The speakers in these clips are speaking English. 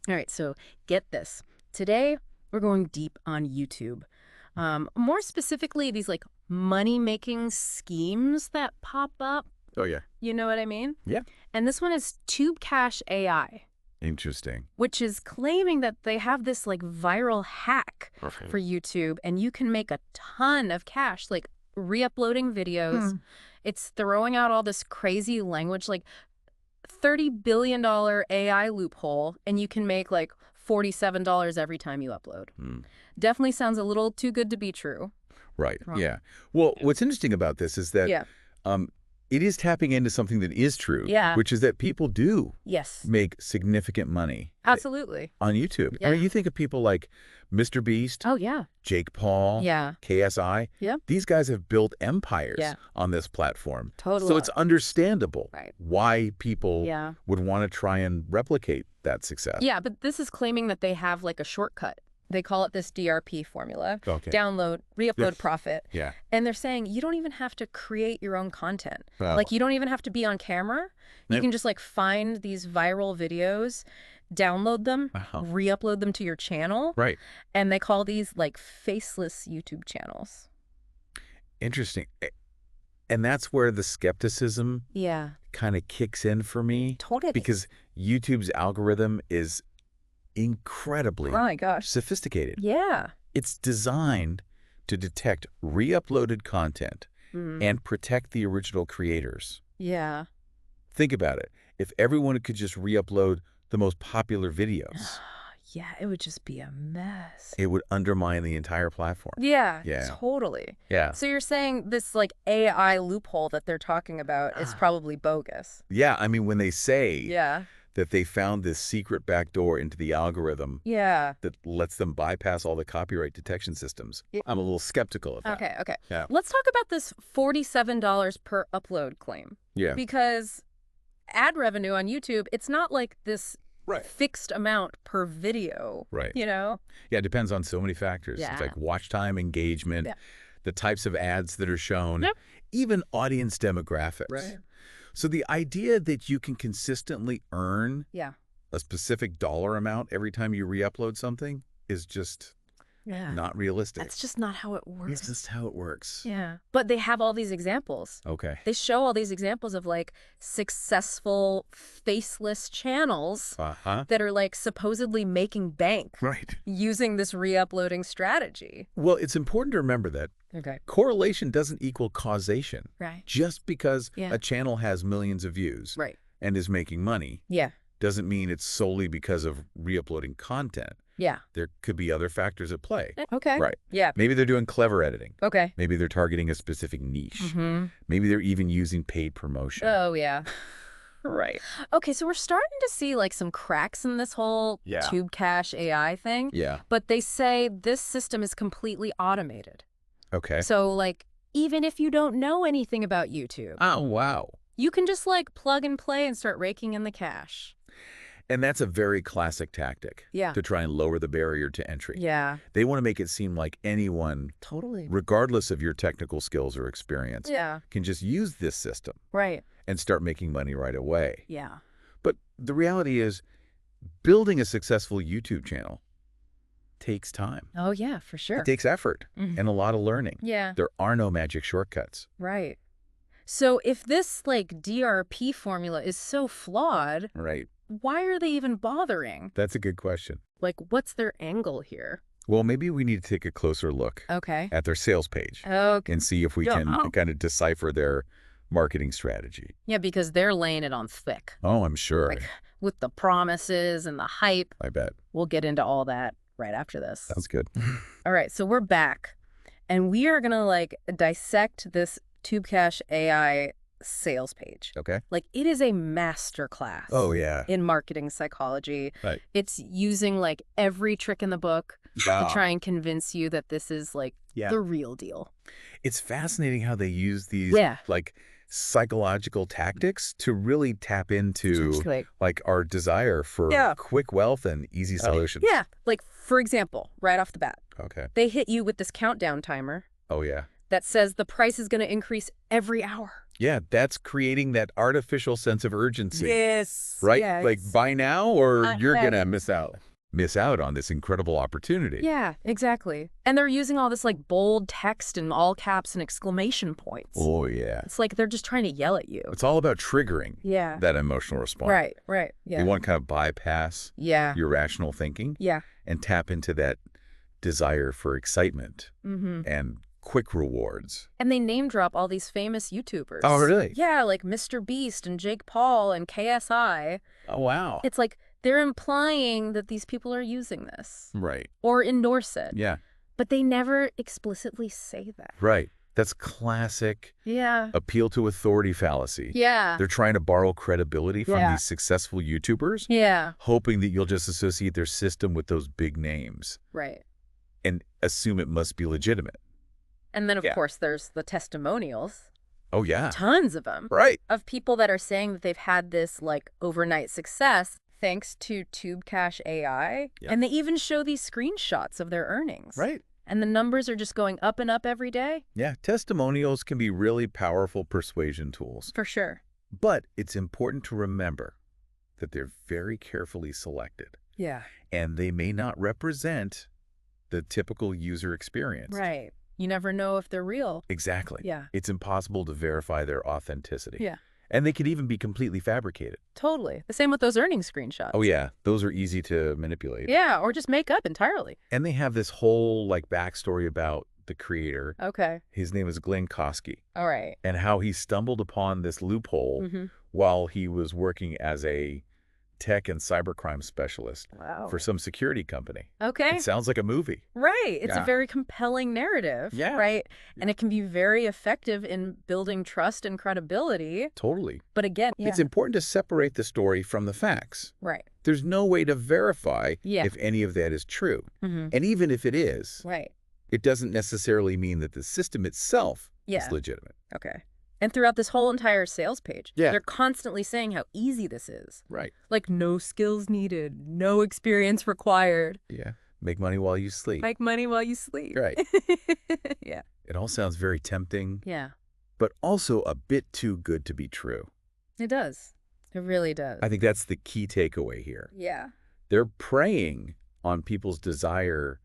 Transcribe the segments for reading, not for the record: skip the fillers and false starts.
All right, so get this. Today, we're going deep on YouTube. More specifically, these like money-making schemes that pop up. Oh, yeah. You know what I mean? Yeah. And this one is Tube Cash AI, Interesting. which is claiming that they have this like viral hack Perfect. for YouTube, and you can make a ton of cash, like re-uploading videos. It's throwing out all this crazy language, like $30 billion AI loophole, and you can make like $47 every time you upload. Definitely sounds a little too good to be true. Right. Wrong. Yeah. Well, what's interesting about this is that Yeah. it is tapping into something that is true, Yeah. which is that people do Yes. make significant money Absolutely. on YouTube. I Yeah. mean, you think of people like Mr. Beast, Oh, yeah. Jake Paul, Yeah. KSI. Yeah. These guys have built empires Yeah. on this platform. Totally. So it's understandable Right. why people Yeah. would want to try and replicate that success. Yeah, but this is claiming that they have like a shortcut. They call it this DRP formula. Okay. Download, re-upload, Yeah. profit. Yeah. And they're saying you don't even have to create your own content. Wow. Like you don't even have to be on camera. You Nope. can just like find these viral videos, download them, Wow. re-upload them to your channel. Right. And they call these like faceless YouTube channels. Interesting. And that's where the skepticism Yeah. kind of kicks in for me. Totally. Because YouTube's algorithm is incredibly Oh my gosh. sophisticated. Yeah. It's designed to detect re-uploaded content and protect the original creators. Yeah. Think about it. If everyone could just re-upload the most popular videos, Yeah, it would just be a mess. it would undermine the entire platform. Yeah, Yeah. totally. Yeah. So you're saying this like AI loophole that they're talking about is probably bogus. Yeah. I mean, when they say Yeah. that they found this secret backdoor into the algorithm Yeah. that lets them bypass all the copyright detection systems, Yeah. I'm a little skeptical of that. Okay, okay. Yeah. Let's talk about this $47 per upload claim. Yeah. Because ad revenue on YouTube, it's not like this Right. fixed amount per video. Right. You know? Yeah, it depends on so many factors. Yeah. It's like watch time, engagement, Yeah. the types of ads that are shown, Yep. even audience demographics. Right. So the idea that you can consistently earn Yeah. a specific dollar amount every time you re-upload something is just Yeah. not realistic. That's just not how it works. It's just how it works. Yeah. But they have all these examples. Okay. They show all these examples of like successful faceless channels Uh-huh. that are like supposedly making bank Right. using this re-uploading strategy. Well, it's important to remember that Okay. correlation doesn't equal causation. Right. Just because Yeah. a channel has millions of views Right. and is making money Yeah. doesn't mean it's solely because of re-uploading content. Yeah. There could be other factors at play. Okay. Right. Yeah. Maybe they're doing clever editing. Okay. Maybe they're targeting a specific niche. Mm-hmm. Maybe they're even using paid promotion. Oh, yeah. Right. Okay, so we're starting to see like some cracks in this whole Yeah. Tube Cash AI thing. Yeah. But they say this system is completely automated. Okay. So like, even if you don't know anything about YouTube, Oh, wow. you can just like plug and play and start raking in the cash. And that's a very classic tactic. Yeah. To try and lower the barrier to entry. Yeah. They want to make it seem like anyone, Totally. regardless of your technical skills or experience, Yeah. can just use this system Right. and start making money right away. Yeah. But the reality is, building a successful YouTube channel takes time. Oh, yeah, for sure. It takes effort Mhm. and a lot of learning. Yeah. There are no magic shortcuts. Right. So if this like DRP formula is so flawed, Right. why are they even bothering? That's a good question. Like, what's their angle here? Well, maybe we need to take a closer look Okay. at their sales page Okay. and see if we Yeah. can kind of decipher their marketing strategy. Yeah, because they're laying it on thick Oh, I'm sure. Like- with the promises and the hype. I bet. We'll get into all that right after this. Sounds good. All right, so we're back, and we are gonna like dissect this Tube Cash AI sales page. Okay. Like, it is a masterclass. Oh, yeah. In marketing psychology. Right. It's using like every trick in the book to try and convince you that this is like Yeah. the real deal. It's fascinating how they use these Yeah. like psychological tactics to really tap into Like, like our desire for Yeah. quick wealth and easy solutions. yeah, like for example, right off the bat, Okay. they hit you with this countdown timer Oh, yeah. that says the price is going to increase every hour. Yeah, that's creating that artificial sense of urgency. Yes. Right? Yes. Like, buy now or you're right. going to miss out on this incredible opportunity. Yeah, exactly. And they're using all this like bold text and all caps and exclamation points. Oh, yeah. It's like they're just trying to yell at you. It's all about triggering Yeah. that emotional response. Right. Yeah. You want to kind of bypass Yeah. your rational thinking Yeah. and tap into that desire for excitement Mm-hmm. and quick rewards. And they name drop all these famous YouTubers. Oh, really? Yeah, like Mr. Beast and Jake Paul and KSI. Oh, wow. It's like they're implying that these people are using this Right. or endorse it. Yeah. But they never explicitly say that. Right. That's classic Yeah. appeal to authority fallacy. Yeah. They're trying to borrow credibility from Yeah. these successful YouTubers, Yeah. hoping that you'll just associate their system with those big names Right. and assume it must be legitimate. And then, of Yeah. course, there's the testimonials. Oh, yeah. Tons of them. Right. Of people that are saying that they've had this, like, overnight success thanks to TubeCash AI. Yeah. And they even show these screenshots of their earnings. Right. And the numbers are just going up and up every day? Yeah. Testimonials can be really powerful persuasion tools. For sure. But it's important to remember that they're very carefully selected, Yeah. and they may not represent the typical user experience. Right. You never know if they're real. Exactly. Yeah. It's impossible to verify their authenticity. Yeah. And they could even be completely fabricated. Totally. The same with those earnings screenshots. Oh, yeah. Those are easy to manipulate. Yeah, or just make up entirely. And they have this whole, like, backstory about the creator. Okay. His name is Glenn Kosky, All right. and how he stumbled upon this loophole Mm-hmm. while he was working as a tech and cybercrime specialist Wow. for some security company. Okay. It sounds like a movie. Right. It's Yeah. a very compelling narrative. Yeah. Right. And it can be very effective in building trust and credibility. Totally. But again, It's important to separate the story from the facts. right. There's no way to verify Yeah. if any of that is true. Mm-hmm. And even if it is, Right. it doesn't necessarily mean that the system itself Yeah. is legitimate. Okay. And throughout this whole entire sales page, Yeah. they're constantly saying how easy this is. Right. Like, no skills needed, no experience required. Yeah. Make money while you sleep. Make money while you sleep. Right. Yeah. It all sounds very tempting, Yeah. but also a bit too good to be true. It does. It really does. I think that's the key takeaway here. Yeah. They're preying on people's desire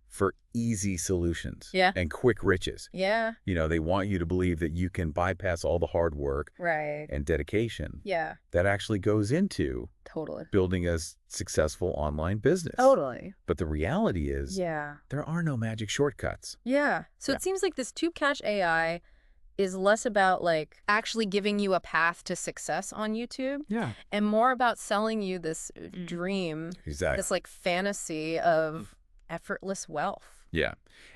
for easy solutions Yeah. and quick riches. Yeah. You know, they want you to believe that you can bypass all the hard work Right. and dedication Yeah. that actually goes into Totally. building a successful online business. Totally. But the reality is Yeah. there are no magic shortcuts. Yeah. So Yeah. it seems like this TubeCash AI is less about like actually giving you a path to success on YouTube Yeah. and more about selling you this dream, Exactly. this like fantasy of effortless wealth. Yeah.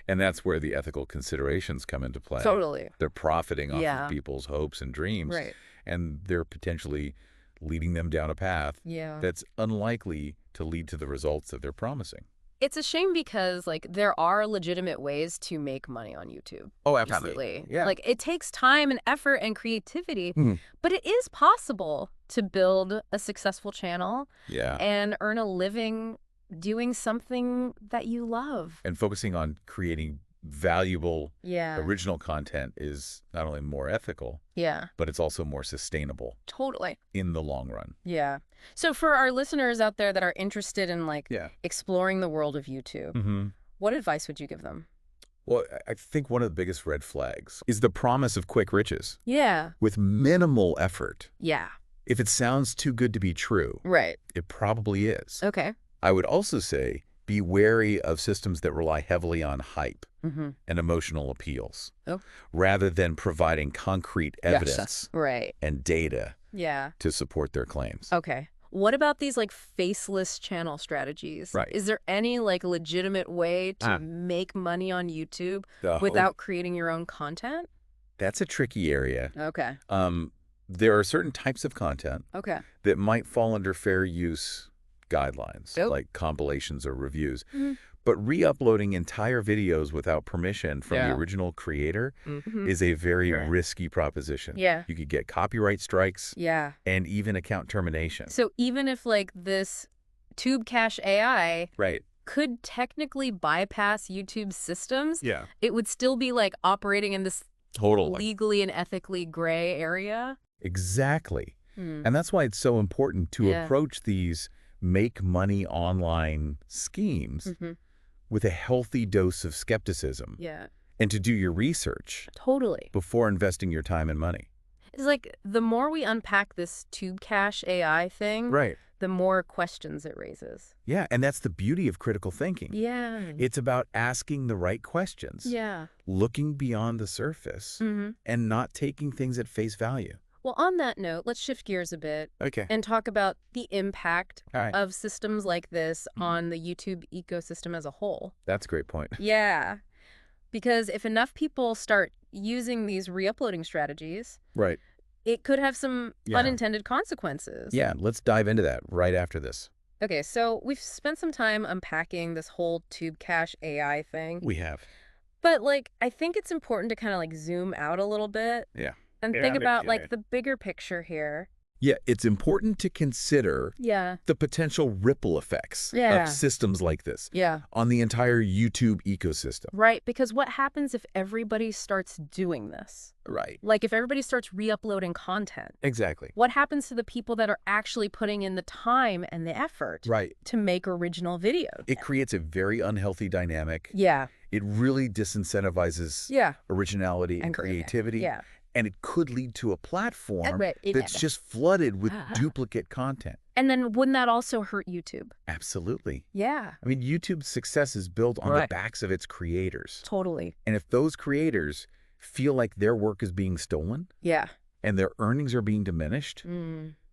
And that's where the ethical considerations come into play. Totally. They're profiting off Yeah. of people's hopes and dreams. Right. And they're potentially leading them down a path Yeah. that's unlikely to lead to the results that they're promising. It's a shame because like there are legitimate ways to make money on YouTube. Oh, Absolutely. Yeah. Like it takes time and effort and creativity, Mhm. but it is possible to build a successful channel Yeah. and earn a living doing something that you love. And focusing on creating valuable Yeah. original content is not only more ethical, Yeah. but it's also more sustainable Totally. in the long run. Yeah. So for our listeners out there that are interested in like Yeah. exploring the world of YouTube, Mm-hmm. what advice would you give them? Well, I think one of the biggest red flags is the promise of quick riches Yeah. with minimal effort. Yeah. If it sounds too good to be true, Right. it probably is. Okay. I would also say be wary of systems that rely heavily on hype Mm-hmm. and emotional appeals, Oh. rather than providing concrete evidence Right. and data Yeah. to support their claims. Okay. What about these like faceless channel strategies? Right. Is there any like legitimate way to Ah. make money on YouTube Oh, without creating your own content? that's a tricky area. Okay. There are certain types of content Okay. that might fall under fair use guidelines, Oh. like compilations or reviews. Mhm. But re-uploading entire videos without permission from Yeah. the original creator Mhm. is a very Right. risky proposition. Yeah. You could get copyright strikes Yeah. and even account termination. So even if like this TubeCash AI Right. could technically bypass YouTube's systems, Yeah. it would still be like operating in this Totally. legally and ethically gray area. Exactly. And that's why it's so important to approach these make money online schemes with a healthy dose of skepticism. Yeah, And to do your research totally. before investing your time and money. It's like the more we unpack this tube cache AI thing, Right. the more questions it raises. Yeah, and that's the beauty of critical thinking. Yeah. It's about asking the right questions, Yeah. looking beyond the surface, and not taking things at face value. Well, on that note, let's shift gears a bit Okay. and talk about the impact All right. of systems like this on the YouTube ecosystem as a whole. That's a great point. Yeah. Because if enough people start using these re-uploading strategies, Right. it could have some unintended consequences. Yeah, let's dive into that right after this. Okay, so we've spent some time unpacking this whole tube cache AI thing. We have. But, like, I think it's important to kind of, like, zoom out a little bit Yeah. and think about, like, the bigger picture here. Yeah, it's important to consider Yeah. the potential ripple effects Yeah. of systems like this Yeah. on the entire YouTube ecosystem. Right, because what happens if everybody starts doing this? Right. Like, if everybody starts re-uploading content, Exactly. what happens to the people that are actually putting in the time and the effort Right. to make original videos? It creates a very unhealthy dynamic. Yeah. It really disincentivizes Yeah. originality and creativity. Yeah. And it could lead to a platform Right. that's just flooded with duplicate content. And then wouldn't that also hurt YouTube? Absolutely. Yeah. I mean, YouTube's success is built on the backs of its creators. Totally. And if those creators feel like their work is being stolen Yeah. and their earnings are being diminished,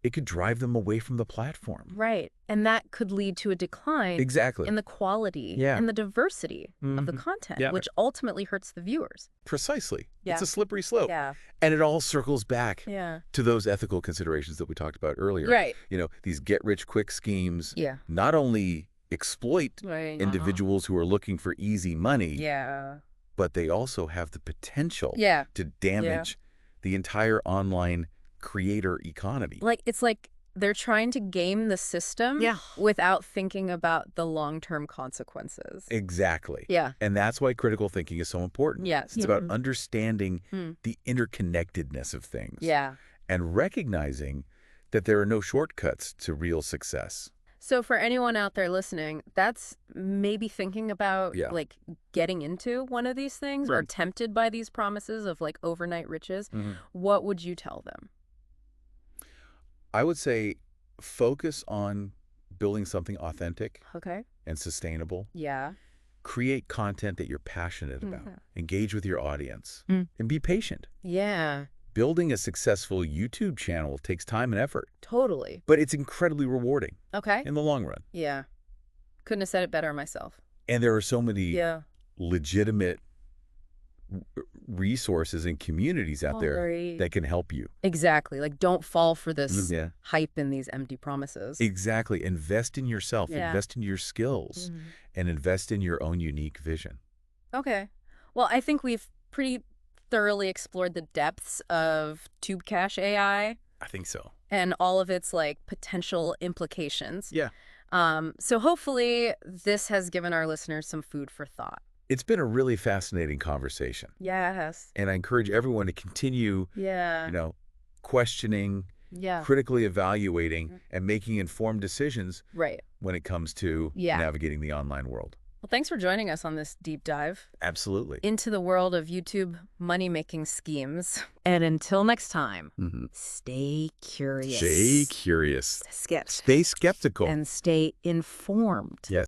it could drive them away from the platform. Right. And that could lead to a decline Exactly. in the quality Yeah. and the diversity of the content, Yeah. which ultimately hurts the viewers. Precisely. Yeah. It's a slippery slope. Yeah. And it all circles back Yeah. to those ethical considerations that we talked about earlier. Right. You know, these get-rich-quick schemes Yeah. not only exploit Right. individuals who are looking for easy money, Yeah. but they also have the potential Yeah. to damage the entire online creator economy. Like, it's like they're trying to game the system without thinking about the long-term consequences. Exactly. Yeah. And that's why critical thinking is so important. Yes. It's about understanding the interconnectedness of things. Yeah. And recognizing that there are no shortcuts to real success. So for anyone out there listening, that's maybe thinking about like getting into one of these things or tempted by these promises of like overnight riches, what would you tell them? I would say focus on building something authentic and sustainable. Yeah. Create content that you're passionate about. Engage with your audience. And be patient. Yeah. Building a successful YouTube channel takes time and effort. Totally. But it's incredibly rewarding Okay. in the long run. Yeah. Couldn't have said it better myself. And there are so many Yeah. legitimate resources and communities out there that can help you. Exactly. Like, don't fall for this Yeah. hype and these empty promises. Exactly. Invest in yourself. Yeah. Invest in your skills. And invest in your own unique vision. Okay. Well, I think we've pretty thoroughly explored the depths of tube cache AI I think so. and all of its like potential implications. Yeah. So hopefully this has given our listeners some food for thought. It's been a really fascinating conversation. Yes. And I encourage everyone to continue, Yeah. questioning, Yeah. critically evaluating, and making informed decisions Right. when it comes to navigating the online world. Well, thanks for joining us on this deep dive Absolutely. into the world of YouTube money-making schemes. And until next time, stay curious. Stay curious. Skeptical. Stay skeptical. And stay informed. Yes.